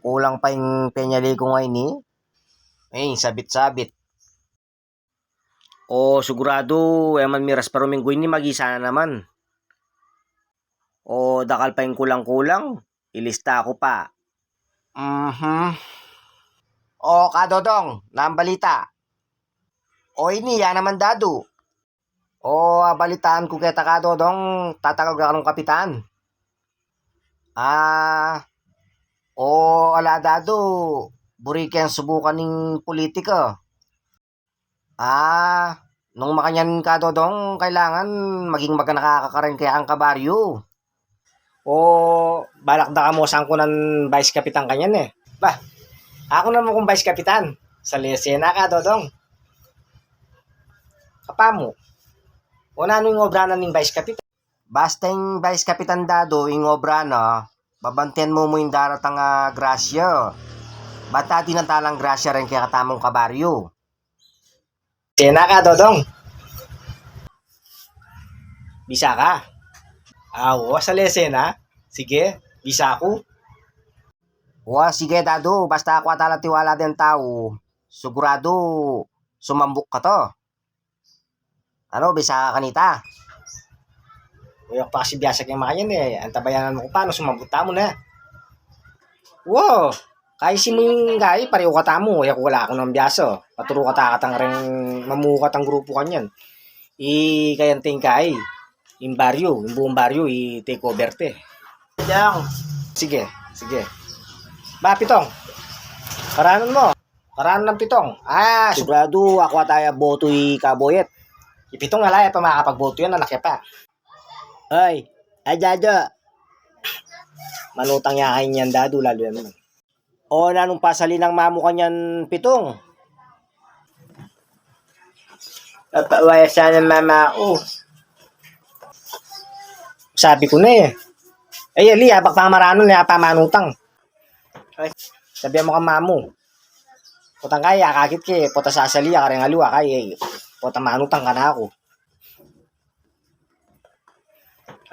Kulang pa yung penyali ko ngayon eh. Eh, sabit-sabit. O sigurado, eman miras pa ruminggoy ni magisa na naman. O dakal pa yung kulang-kulang, ilista ko pa. O kadodong, naambalita. O ini, yan naman dadu. O balitaan ko kita kadodong, tatawag ka ng kapitan. O ala dadu, buriken subukan ng politika. Nung makanyan ka dodong, kailangan maging nakakakarin kaya ang kabaryo. O balak da ka mo saan ko ng vice kapitan kanyan eh. Bah, ako naman kung vice kapitan. Sa lesena ka dodong. Kapamo. O na yung obra na ng vice kapitan. Basta yung vice kapitan dado, yung obra na, babantian mo yung daratang grasya. Bata tinantalang grasya rin kaya katamong kabaryo. Sena ka, Dodong. Bisa ka? Oo, sa lesena. Sige, bisa ako. Sige, Dado. Basta ako atala tiwala din tao. Sigurado, sumambok ka to. Ano, bisa ka kanita? Uyok pa kasi biyasag yung mga yan eh. Antabayanan mo ko paano, sumambok mo na. Wow! Kaisi mo yung gay, pareho ka tamo. Kaya wala ako ng biyaso. Paturo ka takatang rin mamukat ang grupo kanyan. Kayanting kay. Yung baryo, yung buong baryo, i-take over te. Sige. Ba, pitong. Karanan mo. Karanan ng pitong. Sigurado ako ataya boto kaboyet. Ipitong alaya pa makakapagboto yan, anak pa. Ay, dado. Manutang yakin yan, dado, lalo yan naman. O nanong pasali ng mamo kanyan pitong? Papawaya sana mama ko. Sabi ko na eh. Ay, ali, abak pang maranon na pamanutang. Ay, sabihan mo ka mamo. Putang kaya, kakit ke, puta sasali, akareng aluwa, kaya, puta manutang ka na ako.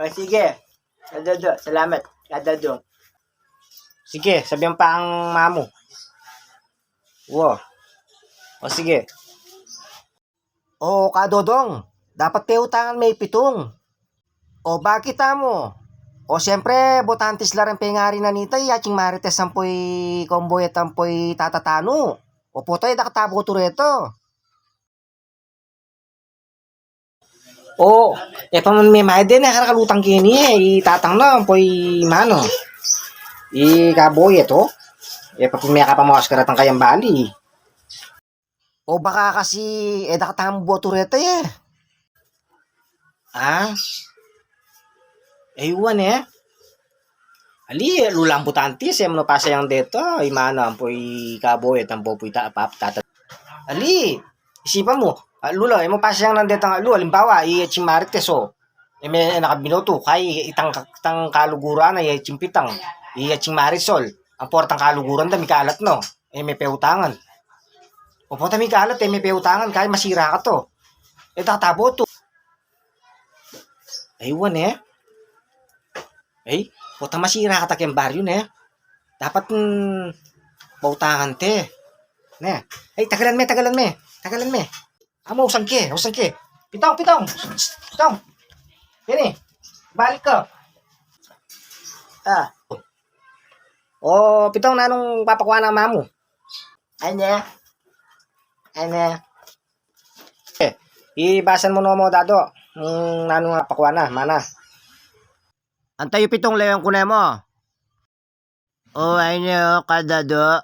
Ay, sige. Dado, salamat. Dado. Sige, sabihan pa ang mamo. Wow. O sige. O kadodong, dapat teutangan may pitong. O bakit mo? O siyempre, botantis lang ang pengari na nita, yaching marites ampoy komboy at ampoy tatatano. O putoy, nakatabo to reto. O, paman may mahid din, nakakalutang kini eh, itatang na, ampoy mano. Kaboy ito. Papimaya ka pa mga karatang kayang bali. O baka kasi, nakatamo boto reto eh. Ewan eh. Ali, lulang butantis, no pasayang dito. Imana, ampoy kaboy, tampo po tata. Ali, isipan mo. Lula, mo pasayang nandito ang alu. Halimbawa, i-ching marites o. May nakabinoto, kay itang kaluguran na i-ching pitang. I-ching marisol. Ang portang kaluguran da, may kalat no. May peutangan. O po may kalat, may peutangan. Kaya masira ka to. Tatabo to. Ewan eh. Puta masira ka takyang baryo na. Dapat pautangan te. Ne. Tagalan me. Usang ke. Pitong. Yan eh. Balik ka. Pitong nanong papakuha ng mamo. Ano? Ibasan mo mo dado. Nanong papakuha na, mana. Antayo pitong leon ko na mo. Ano, kadado.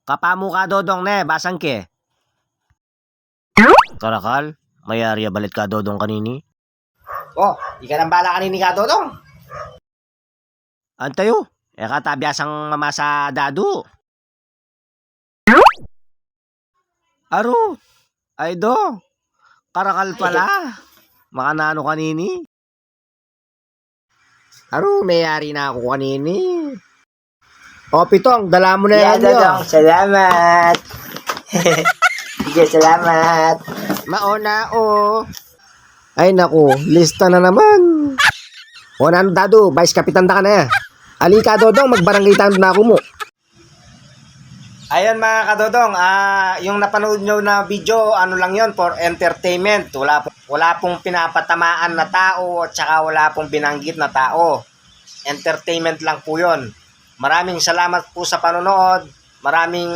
Kapamu ka dodong ne, basang ke. Karakal, may area balit ka dodong kanini. Ika nang bala kanini ka dodong. Antayo, katabiasang mamasa dado. Aro, ay do. Karakal pala. Makanano kanini. Aro, mayari na ako kanini. Pitong, dala mo na yan yun. Salamat. Sige, salamat. Mauna, Ay, naku, lista na naman. Nano, dado, vice kapitan da ka na. Ali Kadodong, magbaranggitan na ako mo. Ayan mga kadodong, yung napanood nyo na video, ano lang yon, for entertainment. Wala pong pinapatamaan na tao at saka wala pong binanggit na tao. Entertainment lang po yon. Maraming salamat po sa panonood. Maraming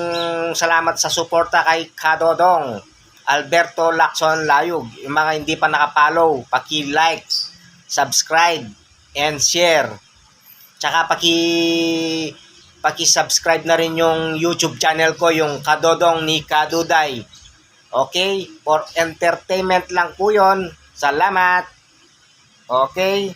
salamat sa suporta kay Kadodong Alberto Lacson Layug. Yung mga hindi pa nakapollow, paki-like, subscribe, and share. Tsaka paki-subscribe na rin yung YouTube channel ko, yung Kadodong ni Kaduday. Okay? For entertainment lang po yun. Salamat. Okay?